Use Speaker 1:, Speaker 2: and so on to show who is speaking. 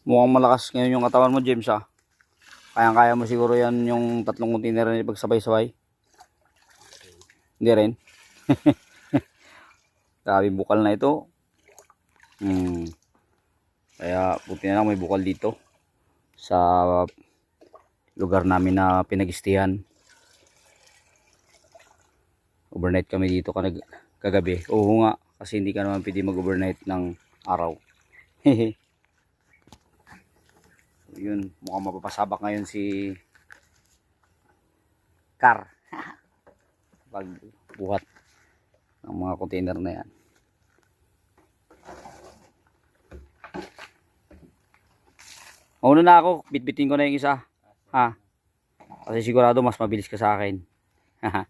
Speaker 1: Mukhang malakas ngayon yung katawan mo, James, ah. Kayang-kaya mo siguro yan yung 3 container na ipagsabay-sabay. Hindi rin. Grabe bukal na ito. Kaya buti na lang may bukal dito sa lugar namin na pinag-istihan. Overnight kami dito kagabi. Oo nga, kasi hindi ka naman pwede mag-overnight ng araw. Hehe. Yun, mukhang mapapasabak ngayon si Car. Pag buhat ng mga container na yan. Mauna na ako, bitbitin ko na yung isa. Ha? Kasi sigurado mas mabilis ka sa akin. Haha.